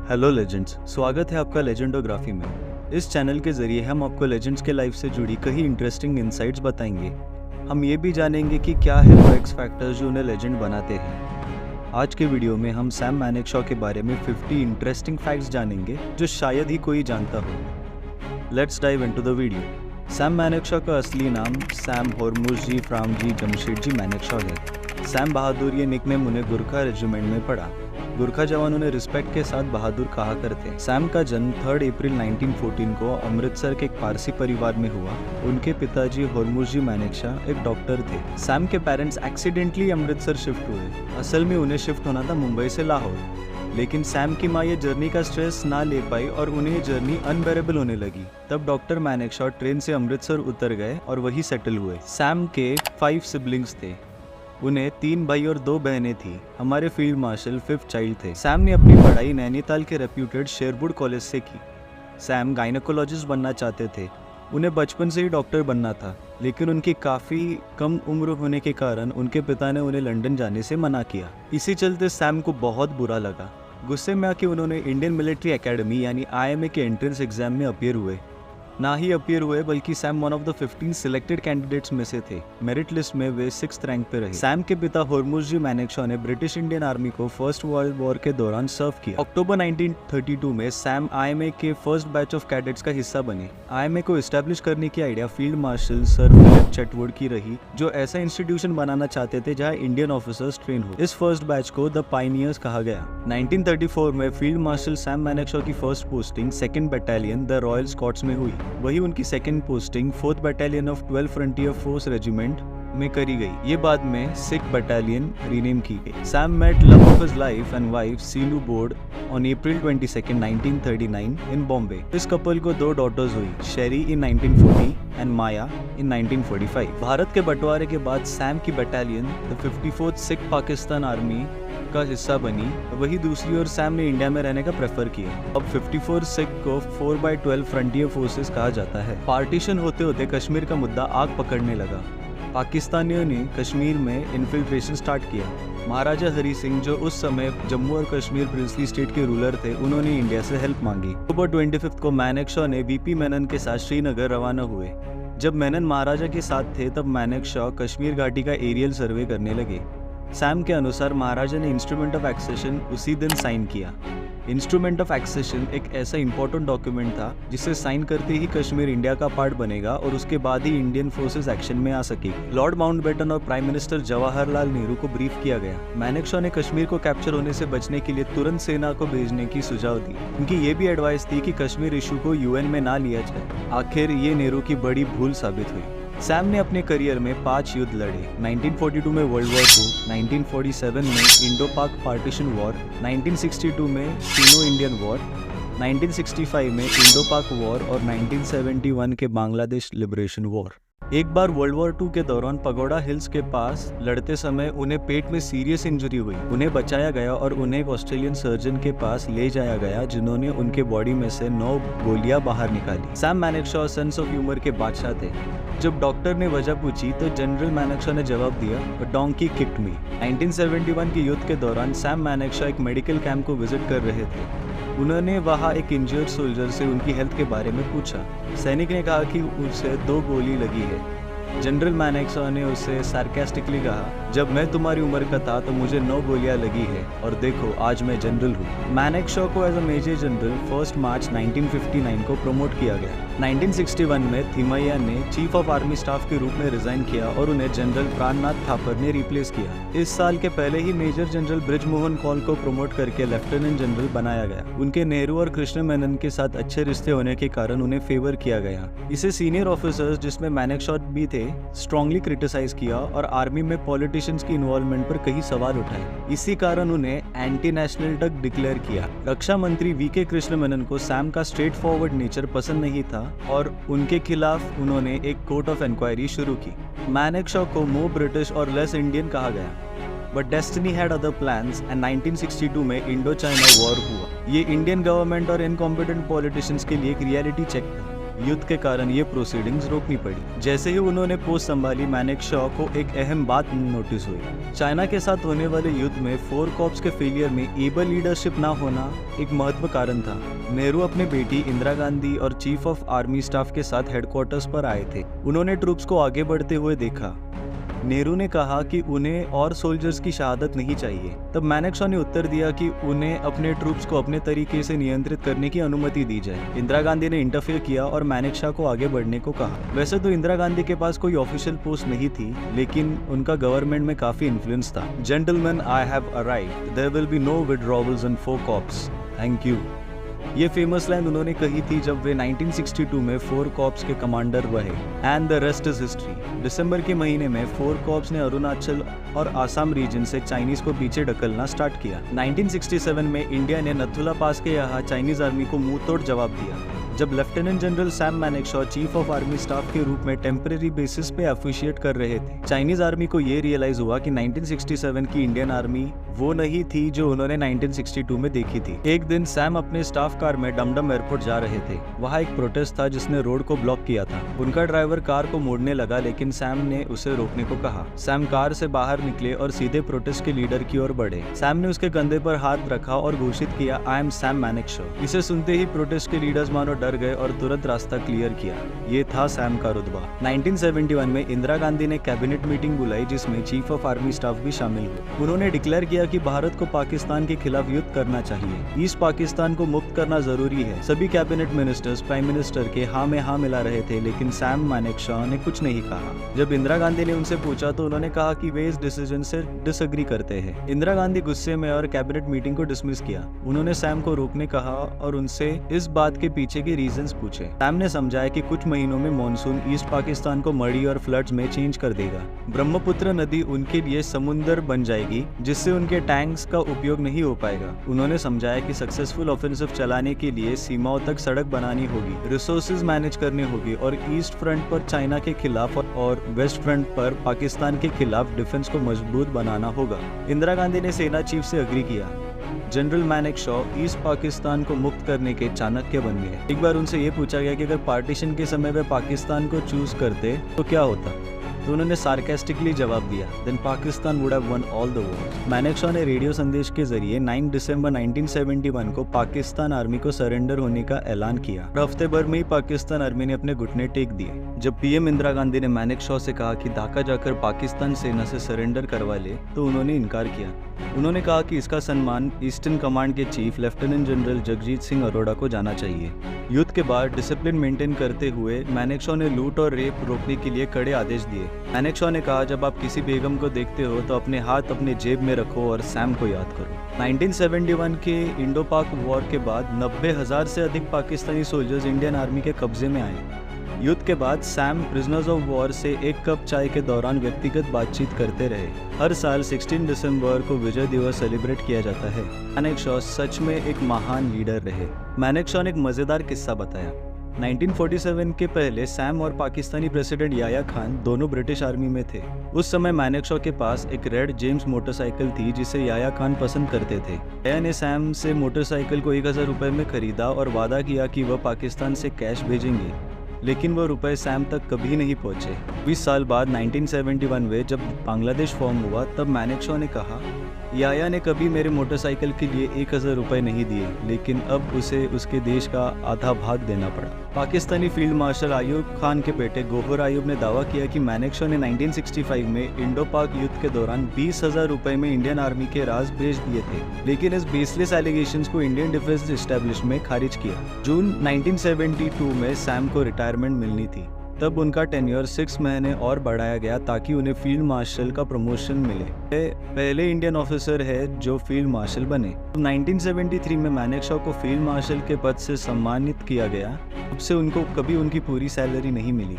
Hello legends, स्वागत है आपका लेजेंडोग्राफी में। इस चैनल के जरिए हम आपको लेजेंड्स के लाइफ से जुड़ी कई इंटरेस्टिंग इंसाइट्स बताएंगे। हम ये भी जानेंगे कि क्या है वो एक्स फैक्टर्स जो उन्हें लेजेंड बनाते हैं। आज के वीडियो में हम सैम मानेकशॉ के बारे में 50 इंटरेस्टिंग फैक्ट्स जानेंगे जो शायद ही कोई जानता हो। Let's dive into the video. Sam Manekshaw का असली नाम सैम होर्मुज़जी फ्रामजी जमशेदजी मानेकशॉ है। सैम बहादुर ये निकनेम उन्हें गुरखा रेजिमेंट में पड़ा। गुरखा जवान उन्हें रिस्पेक्ट के साथ बहादुर कहा करते। सैम का जन्म 3 अप्रैल 1914 को अमृतसर के एक पारसी परिवार में हुआ। उनके पिताजी होर्मुज़जी मानेकशॉ एक डॉक्टर थे। सैम के पेरेंट्स एक्सीडेंटली अमृतसर शिफ्ट हुए। असल में उन्हें शिफ्ट होना था मुंबई से लाहौर, लेकिन सैम की माँ ये जर्नी का स्ट्रेस ना ले पाई और उन्हें ये जर्नी अनबेरेबल होने लगी। तब डॉक्टर मानेकशॉ ट्रेन से अमृतसर उतर गए और वही सेटल हुए। सैम के 5 सिबलिंग्स थे। उन्हें 3 भाई और 2 बहनें थी। हमारे फील्ड मार्शल 5th चाइल्ड थे। सैम ने अपनी पढ़ाई नैनीताल के रेप्यूटेड शेरवुड कॉलेज से की। सैम गायनेकोलॉजिस्ट बनना चाहते थे। उन्हें बचपन से ही डॉक्टर बनना था, लेकिन उनकी काफ़ी कम उम्र होने के कारण उनके पिता ने उन्हें लंदन जाने से मना किया। इसी चलते सैम को बहुत बुरा लगा। गुस्से में आके उन्होंने इंडियन मिलिट्री एकेडमी यानी IMA के एंट्रेंस एग्जाम में अपीयर हुए। ना ही अपीयर हुए बल्कि Sam one of the 15 selected candidates में से थे। मेरिट लिस्ट में वे 6th रैंक पे रहे। सैम के पिता होर्मुज़जी मानेकशॉ ने ब्रिटिश इंडियन आर्मी को फर्स्ट वर्ल्ड वॉर के दौरान सर्व किया। अक्टूबर 1932 में सैम IMA के फर्स्ट बैच ऑफ कैडेट्स का हिस्सा बने। IMA को एस्टेब्लिश करने की idea field marshal sir Philip Chetwode की रही, जो ऐसा इंस्टीट्यूशन बनाना चाहते थे जहां इंडियन ऑफिसर्स ट्रेन हो। इस फर्स्ट बैच को द पायनियर्स कहा गया। 1934 में फील्ड मार्शल सैम मानेकशॉ की first posting 2nd battalion the royal Scots में हुई। वही उनकी second posting 4th battalion of 12 frontier force regiment में करी गई। ये बाद में 6th बटालियन रीनेम की गई। Sam met love of his life and wife Siloo Bode on April 22, 1939 in Bombay. इस कपल को 2 डॉटर्स हुई, शेरी इन 1940 एंड माया इन 1945। भारत के बंटवारे के बाद सैम की battalion the 54th Sikh Pakistan army का हिस्सा बनी। वही दूसरी ओर सैम ने इंडिया में रहने का प्रेफर किया। अब 54 सिख को 4/12 फ्रंटियर फोर्सेस कहा जाता है। पार्टीशन होते होते कश्मीर का मुद्दा आग पकड़ने लगा। पाकिस्तानियों ने कश्मीर में इन्फिल्ट्रेशन स्टार्ट किया। महाराजा हरी सिंह, जो उस समय जम्मू और कश्मीर प्रिंसली स्टेट के रूलर थे, उन्होंने इंडिया से हेल्प मांगी। अक्टूबर 25 को मानेकशॉ ने VP मेनन के साथ श्रीनगर रवाना हुए। जब मेनन महाराजा के साथ थे तब मानेकशॉ कश्मीर घाटी का एरियल सर्वे करने लगे। सैम के अनुसार महाराजा ने इंस्ट्रूमेंट ऑफ एक्सेशन उसी दिन साइन किया। इंस्ट्रूमेंट ऑफ एक्सेशन एक ऐसा इंपॉर्टेंट डॉक्यूमेंट था जिसे साइन करते ही कश्मीर इंडिया का पार्ट बनेगा और उसके बाद ही इंडियन फोर्सेस एक्शन में आ सकेगी। लॉर्ड माउंटबेटन और प्राइम मिनिस्टर जवाहरलाल नेहरू को ब्रीफ किया गया। मानेकशॉ ने कश्मीर को कैप्चर होने से बचने के लिए तुरंत सेना को भेजने की सुझाव दी। उनकी ये भी एडवाइस थी कि कश्मीर इशू को UN में ना लिया जाए। आखिर ये नेहरू की बड़ी भूल साबित हुई। सैम ने अपने करियर में 5 युद्ध लड़े। 1942 में वर्ल्ड वॉर 2, 1947 में इंडो पाक पार्टीशन वॉर, 1962 में सिनो इंडियन वॉर, 1965 में इंडो पाक वॉर और 1971 के बांग्लादेश लिबरेशन वॉर। एक बार वर्ल्ड वॉर 2 के दौरान पगोड़ा हिल्स के पास लड़ते समय उन्हें पेट में सीरियस इंजरी हुई। उन्हें बचाया गया और उन्हें एक ऑस्ट्रेलियन सर्जन के पास ले जाया गया, जिन्होंने उनके बॉडी में से 9 गोलियां बाहर निकाली। Sam Manekshaw sense of humour के बादशाह थे। जब डॉक्टर ने वजह पूछी तो जनरल मानेकशॉ ने जवाब दिया, "A donkey kicked me." 1971 के युद्ध के दौरान सैम मानेकशॉ एक मेडिकल कैंप को विजिट कर रहे थे। उन्होंने वहां एक इंजर्ड सोल्जर से उनकी हेल्थ के बारे में पूछा। सैनिक ने कहा कि उसे 2 गोली लगी है। जनरल मानेकशॉ ने उसे सार्केस्टिकली कहा, "जब मैं तुम्हारी उम्र का था तो मुझे 9 गोलियां लगी है और देखो आज मैं जनरल हूँ।" मानेकशॉ को एज अ मेजर जनरल 1 मार्च 1959 को प्रमोट किया गया। 1961 में थिमैया ने चीफ ऑफ आर्मी स्टाफ के रूप में रिजाइन किया और उन्हें जनरल प्राणनाथ थापर ने रिप्लेस किया। इस साल के पहले ही मेजर जनरल ब्रिजमोहन कौल को प्रमोट करके लेफ्टिनेंट जनरल बनाया गया। उनके नेहरू और कृष्ण मेनन के साथ अच्छे रिश्ते होने के कारण उन्हें फेवर किया गया। इसे सीनियर ऑफिसर्स, जिसमें मानेकशॉ भी थे, स्ट्रांगली क्रिटिसाइज किया और आर्मी में पॉलिटिशियंस की इन्वॉल्वमेंट पर कई सवाल उठाए। इसी कारण उन्हें एंटी नेशनल तक डिक्लेयर किया। रक्षा मंत्री VK कृष्ण मेनन को सैम का स्ट्रेट फॉरवर्ड नेचर पसंद नहीं था और उनके खिलाफ उन्होंने एक कोर्ट ऑफ इंक्वायरी शुरू की। मानेकशॉ को मोर ब्रिटिश और लेस इंडियन कहा गया, but destiny had other plans and 1962 में इंडो चाइना वॉर हुआ। ये इंडियन गवर्नमेंट और इनकॉम्पिटेंट पॉलिटिशियंस के लिए एक रियलिटी चेक था। युद्ध के कारण ये प्रोसीडिंग्स रोकनी पड़ी। जैसे ही उन्होंने पोस्ट संभाली, मानेकशॉ को एक अहम बात नोटिस हुई। चाइना के साथ होने वाले युद्ध में 4 कॉर्प्स के फेलियर में एबल लीडरशिप ना होना एक महत्व कारण था। नेहरू अपने बेटी इंदिरा गांधी और चीफ ऑफ आर्मी स्टाफ के साथ हेडक्वार्टर्स पर आए थे। उन्होंने ट्रूप्स को आगे बढ़ते हुए देखा। नेहरू ने कहा कि उन्हें और सोल्जर्स की शहादत नहीं चाहिए। तब मानेकशॉ ने उत्तर दिया कि उन्हें अपने ट्रूप्स को अपने तरीके से नियंत्रित करने की अनुमति दी जाए। इंदिरा गांधी ने इंटरफेयर किया और मानेकशॉ को आगे बढ़ने को कहा। वैसे तो इंदिरा गांधी के पास कोई ऑफिशियल पोस्ट नहीं थी, लेकिन उनका गवर्नमेंट में काफी इन्फ्लुएंस था। Gentleman, I have arrived, there will be no withdrawals in 4 corps, thank you. ये फेमस लाइन उन्होंने कही थी जब वे 1962 में 4 कॉर्प्स के कमांडर रहे। And the rest is history. दिसंबर के महीने में 4 कॉर्प्स ने अरुणाचल और आसाम रीजन से चाइनीज को पीछे ढकलना स्टार्ट किया। 1967 में इंडिया ने नथुला पास के यहाँ चाइनीज आर्मी को मुंह तोड़ जवाब दिया। जब lieutenant general Sam Manekshaw chief of army staff के रूप में टेम्परेरी बेसिस पे एफिशिएट कर रहे थे, चाइनीज आर्मी को ये रियलाइज हुआ कि 1967 की इंडियन आर्मी वो नहीं थी जो उन्होंने 1962 में देखी थी। एक दिन सैम अपने स्टाफ कार में डमडम एयरपोर्ट जा रहे थे। वहाँ एक प्रोटेस्ट था जिसने रोड को ब्लॉक किया था। उनका ड्राइवर कार को मोड़ने लगा, लेकिन सैम ने उसे रोकने को कहा। सैम कार से बाहर निकले और सीधे प्रोटेस्ट के लीडर की ओर बढ़े। सैम ने उसके कंधे पर हाथ रखा और घोषित किया, आई एम सैम मानेकशॉ। इसे सुनते ही प्रोटेस्ट के लीडर्स मानो डर गए और तुरंत रास्ता क्लियर किया। ये था सैम का रुतबा। 1971 में इंदिरा गांधी ने कैबिनेट मीटिंग बुलाई जिसमें चीफ ऑफ आर्मी स्टाफ भी शामिल हुए। उन्होंने डिक्लेयर किया कि भारत को पाकिस्तान के खिलाफ युद्ध करना चाहिए। ईस्ट पाकिस्तान को मुक्त करना जरूरी है। सभी कैबिनेट मिनिस्टर्स प्राइम मिनिस्टर के हाँ में हाँ मिला रहे थे, लेकिन सैम मानेकशॉ ने कुछ नहीं कहा। जब इंदिरा गांधी ने उनसे पूछा तो उन्होंने कहा कि वे इस डिसीजन से डिसएग्री करते हैं। इंदिरा गांधी गुस्से में और कैबिनेट मीटिंग को डिसमिस किया। उन्होंने सैम को रोकने कहा और उनसे इस बात के पीछे के रीजंस पूछे। सैम ने समझाया कि कुछ महीनों में मॉनसून ईस्ट पाकिस्तान को मड़ी और फ्लड्स में चेंज कर देगा। ब्रह्मपुत्र नदी उनके लिए समुद्र बन जाएगी जिससे उनके टैंक्स का उपयोग नहीं हो पाएगा। उन्होंने समझाया कि सक्सेसफुल ऑफेंसिव चलाने के लिए सीमाओं तक सड़क बनानी होगी, रिसोर्सेज मैनेज करने होगी और ईस्ट फ्रंट पर चाइना के खिलाफ और वेस्ट फ्रंट पर पाकिस्तान के खिलाफ डिफेंस को मजबूत बनाना होगा। इंदिरा गांधी ने सेना चीफ से अग्री किया। जनरल मानेकशॉ ईस्ट पाकिस्तान को मुक्त करने के चाणक्य बन गए। एक बार उनसे ये पूछा गया कि अगर पार्टीशन के समय वे पाकिस्तान को चूज करते तो क्या होता, तो उन्होंने सार्केस्टिकली जवाब दिया, then Pakistan would have won all the war. Manekshaw ने रेडियो संदेश के जरिए 9 दिसंबर 1971 को पाकिस्तान आर्मी को सरेंडर होने का ऐलान किया। हफ्ते भर में ही पाकिस्तान आर्मी ने अपने घुटने टेक दिए। जब पीएम इंदिरा गांधी ने मानेकशॉ से कहा कि ढाका जाकर पाकिस्तान सेना से सरेंडर करवा ले, तो उन्होंने इनकार किया। उन्होंने कहा कि इसका सम्मान ईस्टर्न कमांड के chief lieutenant general Jagjit Singh Arora को जाना चाहिए। युद्ध के बाद डिसिप्लिन मेंटेन करते हुए मानेकशॉ ने लूट और रेप रोकने के लिए कड़े आदेश दिए। मानेकशॉ ने कहा, जब आप किसी बेगम को देखते हो तो अपने हाथ अपने जेब में रखो और सैम को याद करो। 1971 के इंडो पाक वॉर के बाद 90,000 से अधिक पाकिस्तानी सोल्जर्स इंडियन आर्मी के कब्जे में आए। युद्ध के बाद सैम प्रिजनर्स ऑफ वॉर से एक कप चाय के दौरान व्यक्तिगत बातचीत करते रहे। हर साल 16 दिसंबर को विजय दिवस सेलिब्रेट किया जाता है। मानेकशॉ सच में एक महान लीडर रहे। मानेकशॉ ने एक मजेदार किस्सा बताया। 1947 के पहले सैम और पाकिस्तानी प्रेसिडेंट याया खान दोनों ब्रिटिश आर्मी में थे। उस समय मानेकशॉ के पास एक रेड जेम्स मोटरसाइकिल थी जिसे याया खान पसंद करते थे। याया ने सैम से मोटरसाइकिल को 1000 रुपए में खरीदा और वादा किया कि वह पाकिस्तान से कैश भेजेंगे, लेकिन वो रुपए सैम तक कभी नहीं पहुंचे। 20 साल बाद 1971 में जब बांग्लादेश फॉर्म हुआ तब मानेकशॉ ने कहा, याया ने कभी मेरे मोटरसाइकिल के लिए 1000 रुपए नहीं दिए, लेकिन अब उसे उसके देश का आधा भाग देना पड़ा। पाकिस्तानी फील्ड मार्शल आयूब खान के बेटे गोहर आयूब ने दावा किया कि मानेकशॉ ने 1965 में इंडो पाक युद्ध के दौरान 20,000 रुपए में इंडियन आर्मी के राज भेज दिए थे, लेकिन इस बेसलेस एलिगेशंस को इंडियन डिफेंस एस्टेब्लिशमेंट खारिज किया। जून 1972 में सैम को रिटायरमेंट मिलनी थी। तब उनका टेन्योर 6 महीने और बढ़ाया गया ताकि उन्हें फील्ड मार्शल का प्रमोशन मिले। पहले इंडियन ऑफिसर है जो फील्ड मार्शल बने। 1973 में मानेकशॉ को फील्ड मार्शल के पद से सम्मानित किया गया। तब से उनको कभी उनकी पूरी सैलरी नहीं मिली।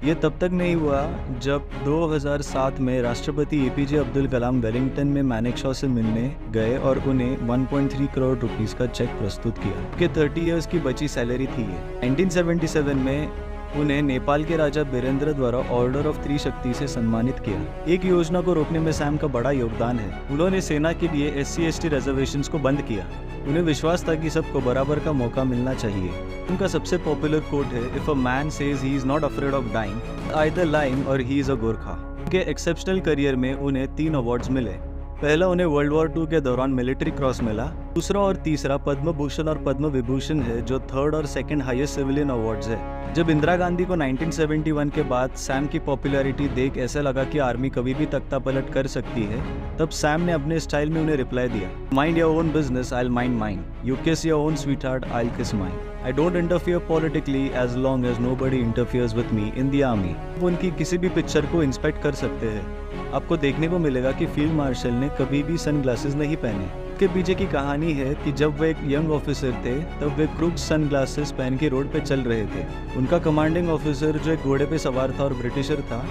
ये तब तक नहीं हुआ जब 2007 में राष्ट्रपति एपीजे अब्दुल कलाम वेलिंगटन में मानेकशॉ से मिलने गए और उन्हें 1.3 करोड़ रुपीस का चेक प्रस्तुत किया। उनके 30 इयर्स की बची सैलरी थी ये। 1977 में उन्हें नेपाल के राजा बीरेंद्र द्वारा ऑर्डर ऑफ त्रिशक्ति से सम्मानित किया। एक योजना को रोकने में सैम का बड़ा योगदान है। उन्होंने सेना के लिए SC/ST रिजर्वेशंस को बंद किया। उन्हें विश्वास था कि सबको बराबर का मौका मिलना चाहिए। उनका सबसे पॉपुलर कोट है, if a man says he is not afraid of dying, either lying or he is a Gorkha. उनके एक्सेप्शनल करियर में उन्हें 3 अवार्ड्स मिले। पहला उन्हें वर्ल्ड वॉर 2 के दौरान मिलिट्री क्रॉस मिला। दूसरा और तीसरा पद्म भूषण और पद्म विभूषण है, जो 3rd और 2nd हाईएस्ट सिविलियन अवार्ड्स है। जब इंदिरा गांधी को 1971 के बाद सैम की पॉपुलैरिटी देख ऐसा लगा कि आर्मी कभी भी तख्ता पलट कर सकती है, तब सैम ने अपने स्टाइल में उन्हें रिप्लाई दिया, mind your own business, I will mind mine, you kiss your own sweet heart, I will kiss mine, I don't interfere politically as long as nobody interferes with me in the army. वो उनकी किसी भी picture को inspect कर सकते हैं। आपको देखने को मिलेगा कि फील्ड मार्शल ने कभी भी सनग्लासेस नहीं पहने। के पीछे की कहानी है कि जब वे एक यंग ऑफिसर थे तब वे क्रूक्स सनग्लासेस पहन के रोड पे चल रहे थे। उनका कमांडिंग ऑफिसर जो एक घोड़े पे सवार था और ब्रिटिशर था,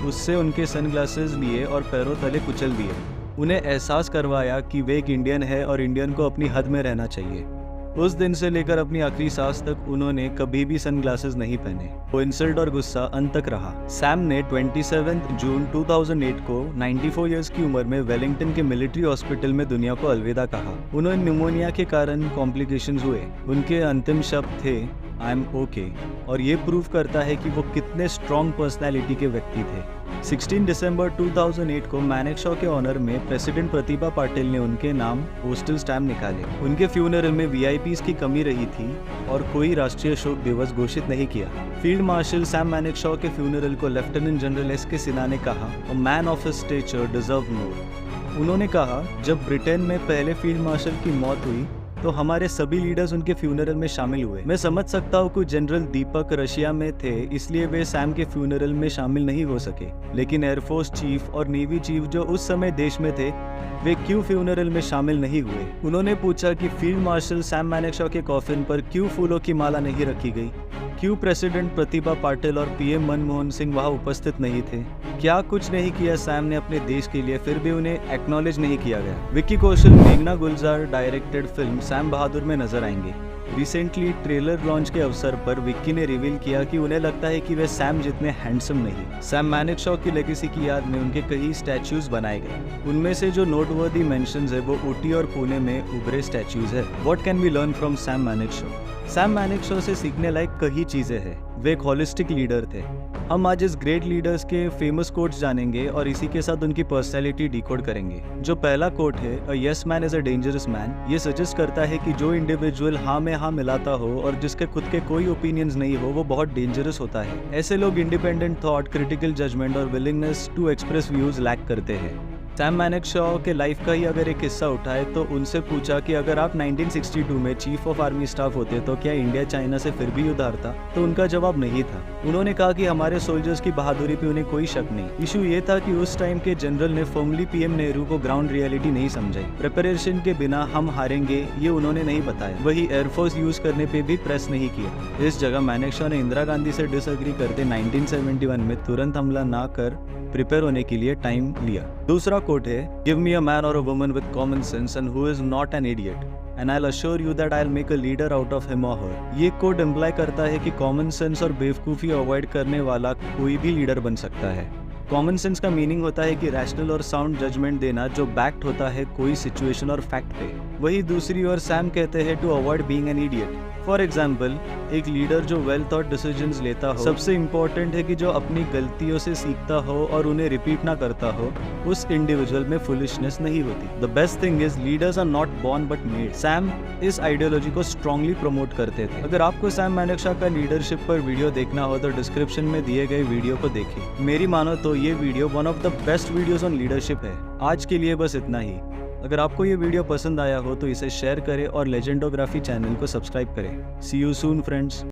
उससे उनके सनग्लासेस लिए और पैरों तले कुचल दिए। उन्हें एहसास करवाया कि वे एक इंडियन है और इंडियन को अपनी हद में रहना चाहिए। उस दिन से लेकर अपनी आखिरी सांस तक उन्होंने कभी भी सनग्लासेस नहीं पहने। वो इंसल्ट और गुस्सा अंत तक रहा। सैम ने 27 जून 2008 को 94 इयर्स की उम्र में वेलिंगटन के मिलिट्री हॉस्पिटल में दुनिया को अलविदा कहा। उन्हें निमोनिया के कारण कॉम्प्लिकेशंस हुए। उनके अंतिम शब्द थे, आई एम ओके, और ये प्रूव करता है कि वो कितने स्ट्रॉन्ग पर्सनैलिटी के व्यक्ति थे। 16 दिसंबर 2008 को मानेकशॉ के ऑनर में प्रेसिडेंट प्रतिभा पाटिल ने उनके नाम पोस्टल स्टैम्प निकाले। उनके फ्यूनरल में वीआईपीज़ की कमी रही थी और कोई राष्ट्रीय शोक दिवस घोषित नहीं किया। फील्ड मार्शल सैम मानेकशॉ के फ्यूनरल को लेफ्टिनेंट जनरल एस.के. सिन्हा ने कहा, a man of his stature deserve more. उन्होंने कहा, जब ब्रिटेन में पहले फील्ड मार्शल की मौत हुई तो हमारे सभी लीडर्स उनके फ्यूनरल में शामिल हुए। मैं समझ सकता हूँ कि जनरल दीपक रशिया में थे, इसलिए वे सैम के फ्यूनरल में शामिल नहीं हो सके, लेकिन एयरफोर्स चीफ और नेवी चीफ जो उस समय देश में थे, वे क्यों फ्यूनरल में शामिल नहीं हुए। उन्होंने पूछा कि फील्ड मार्शल सैम मानेकशॉ के कॉफिन पर क्यों फूलों की माला नहीं रखी गई, क्यों प्रेसिडेंट प्रतिभा पाटिल और पीएम मनमोहन सिंह वहां उपस्थित नहीं थे, क्या कुछ नहीं किया सैम ने अपने देश के लिए, फिर भी उन्हें एक्नॉलेज नहीं किया गया। विक्की कौशल मेघना गुलजार डायरेक्टेड फिल्म सैम बहादुर में नजर आएंगे। रिसेंटली ट्रेलर लॉन्च के अवसर पर विक्की ने रिवील किया कि उन्हें लगता है कि वे सैम जितने हैंडसम नहीं। सैम मानेकशॉ की लेगेसी की याद में उनके कई स्टैच्यूज बनाए गए। उनमें से जो नोटवर्दी मेंशंस है वो ऊटी और पुणे में उभरे स्टैच्यूज है। What can we learn from Sam Manekshaw? Sam Manekshaw से सीखने लायक कई चीजें हैं। वे एक होलिस्टिक लीडर थे। हम आज इस ग्रेट लीडर्स के फेमस कोट्स जानेंगे और इसी के साथ उनकी पर्सनैलिटी डिकोड करेंगे। जो पहला कोट है, a yes man is a dangerous man, ये सजेस्ट करता है कि जो इंडिविजुअल हाँ में हाँ मिलाता हो और जिसके खुद के कोई ओपिनियंस नहीं हो, वो बहुत डेंजरस होता है। ऐसे लोग इंडिपेंडेंट थॉट, क्रिटिकल जजमेंट और willingness to express views lack करते हैं। सैम मानेकशॉ के लाइफ का ही अगर एक हिस्सा उठाए तो उनसे पूछा कि अगर आप 1962 में चीफ ऑफ आर्मी स्टाफ होते तो क्या इंडिया चाइना से फिर भी युद्ध हारता? तो उनका जवाब नहीं था। उन्होंने कहा कि हमारे सोल्जर्स की बहादुरी पे उन्हें कोई शक नहीं। इशू ये था कि उस टाइम के जनरल ने फॉर्मली पीएम नेहरू को ग्राउंड रियलिटी नहीं समझाई। प्रिपरेशन के बिना हम हारेंगे ये उन्होंने नहीं बताया। वही एयरफोर्स यूज करने पे भी प्रेस नहीं किया। इस जगह मानेकशॉ ने इंदिरा गांधी से डिसएग्री करते 1971 में तुरंत हमला ना कर प्रिपेयर होने के लिए टाइम लिया। दूसरा कोट है, गिव मी अ मैन और a woman with common sense and who is not an idiot and I will assure you that I will make a leader out of him और हर। ये coat imply करता है कि common sense और बेवकूफ़ी avoid करने वाला कोई भी लीडर बन सकता है। कॉमन सेंस का मीनिंग होता है कि रैशनल और साउंड जजमेंट देना जो बैक्ड होता है कोई सिचुएशन और फैक्ट पे। वही दूसरी ओर सैम कहते हैं to avoid being an idiot. For example, एक लीडर जो वेल थॉट डिसीजंस लेता हो, सबसे इम्पोर्टेंट है कि जो अपनी गलतियों से सीखता हो और उन्हें रिपीट ना करता हो, उस इंडिविजुअल में फुलिशनेस नहीं होती। The best thing is leaders are not born but made. Sam इस आइडियोलॉजी को स्ट्रांगली प्रमोट करते थे। अगर आपको सैम मानेकशॉ का लीडरशिप पर वीडियो देखना हो तो डिस्क्रिप्शन में दिए गए वीडियो को देखें। मेरी मानो तो ये video one of the best videos on leadership है। आज के लिए बस इतना ही। अगर आपको ये वीडियो पसंद आया हो तो इसे शेयर करें और लेजेंडोग्राफी चैनल को सब्सक्राइब करें। सी यू सून फ्रेंड्स।